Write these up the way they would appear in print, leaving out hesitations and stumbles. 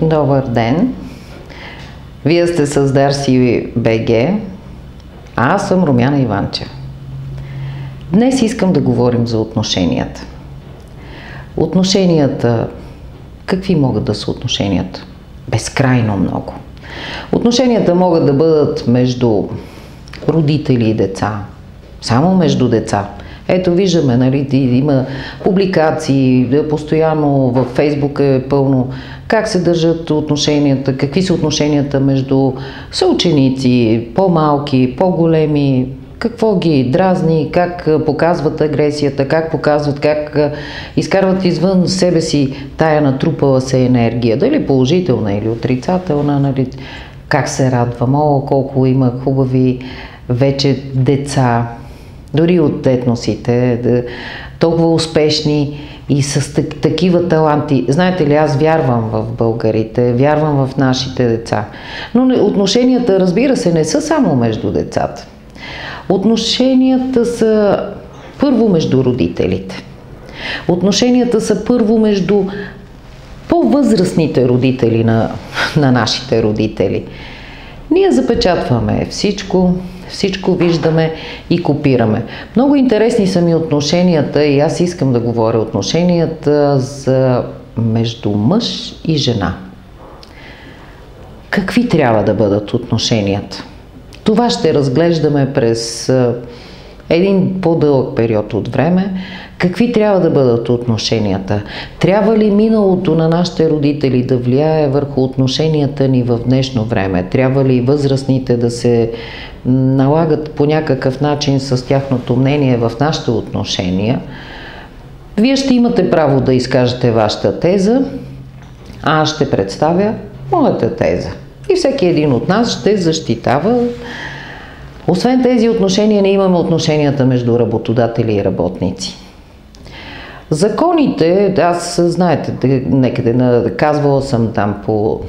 Добър ден! Вие сте с Дарси БГ, а аз съм Румяна Иванчева. Днес искам да говорим за отношенията. Отношенията, какви могат да са отношенията? Безкрайно много. Отношенията могат да бъдат между родители и деца, само между деца. Ето виждаме, нали, има публикации, постоянно във Фейсбук е пълно как се държат отношенията, какви са отношенията между съученици, по-малки, по-големи, какво ги дразни, как показват агресията, как показват, как изкарват извън себе си тая натрупала се енергия, дали положителна или отрицателна, нали, как се радвам, колко има хубави вече деца, дори от етносите, толкова успешни и с такива таланти. Знаете ли, аз вярвам в българите, вярвам в нашите деца. Но отношенията, разбира се, не са само между децата. Отношенията са първо между родителите. Отношенията са първо между по-възрастните родители на нашите родители. Ние запечатваме всичко виждаме и копираме. Много интересни са ми отношенията и аз искам да говоря отношенията между мъж и жена. Какви трябва да бъдат отношенията? Това ще разглеждаме през един по-дълъг период от време. Какви трябва да бъдат отношенията? Трябва ли миналото на нашите родители да влияе върху отношенията ни в днешно време? Трябва ли възрастните да се налагат по някакъв начин с тяхното мнение в нашите отношения? Вие ще имате право да изкажете вашата теза, а аз ще представя моята теза. И всеки един от нас ще защитава. Освен тези отношения, не имаме отношенията между работодатели и работници. Законите, аз знаете, некъде казвала съм там по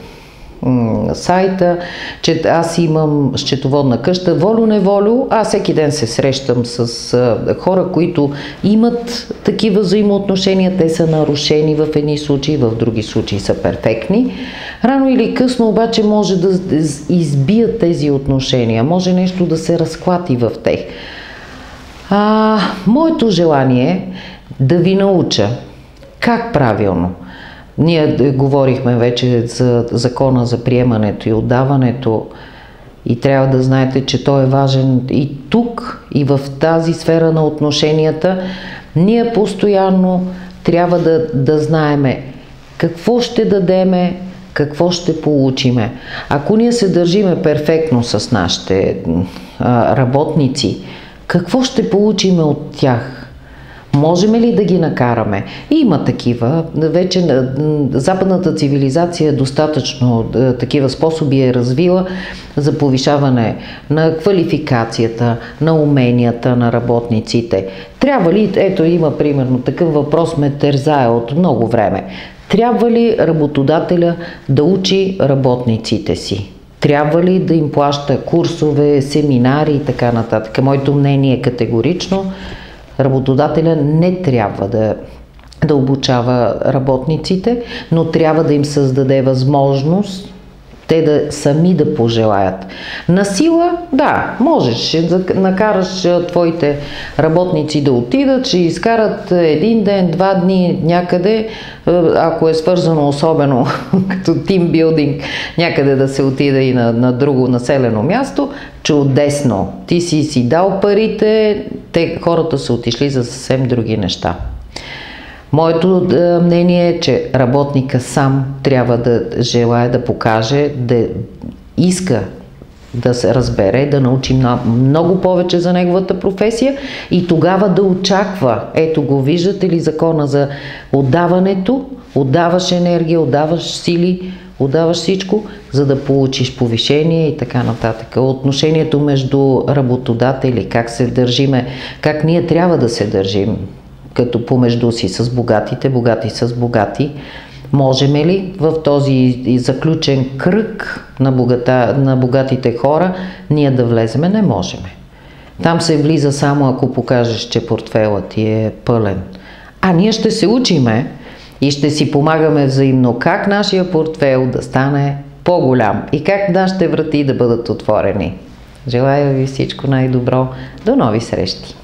сайта, че аз имам счетоводна къща, волю-неволю, аз всеки ден се срещам с хора, които имат такива взаимоотношения, те са нарушени в едни случаи, в други случаи са перфектни. Рано или късно обаче може да избият тези отношения, може нещо да се разклати в тях. Моето желание е да ви науча как правилно. Ние говорихме вече за закона за приемането и отдаването и трябва да знаете, че той е важен и тук, и в тази сфера на отношенията. Ние постоянно трябва да знаеме какво ще дадеме, какво ще получиме. Ако ние се държиме перфектно с нашите работници, какво ще получиме от тях? Можем ли да ги накараме? Има такива. Вече западната цивилизация достатъчно такива способи е развила за повишаване на квалификацията, на уменията на работниците. Трябва ли, ето има примерно такъв въпрос ме терзае от много време. Трябва ли работодателя да учи работниците си? Трябва ли да им плаща курсове, семинари и така нататък? Моето мнение е категорично. Работодателя не трябва да обучава работниците, но трябва да им създаде възможност те сами да пожелаят. На сила, да, можеш да накараш твоите работници да отидат, ще изкарат един ден, 2 дни някъде, ако е свързано особено като тимбилдинг, някъде да се отида и на друго населено място, чудесно. Ти си дал парите, хората са отишли за съвсем други неща. Моето мнение е, че работника сам трябва да желае да покаже, да иска да се разбере, да научи много повече за неговата професия и тогава да очаква. Ето го, виждате ли закона за отдаването? Отдаваш енергия, отдаваш сили, отдаваш всичко, за да получиш повишение и така нататък. Отношението между работодатели, как се държиме, как ние трябва да се държим, като помежду си с богатите, богати с богати. Можем ли в този заключен кръг на богатите хора ние да влеземе? Не можем. Там се влиза само ако покажеш, че портфелът ти е пълен. А ние ще се учиме и ще си помагаме взаимно как нашия портфейл да стане по-голям и как нашите врати да бъдат отворени. Желая ви всичко най-добро. До нови срещи!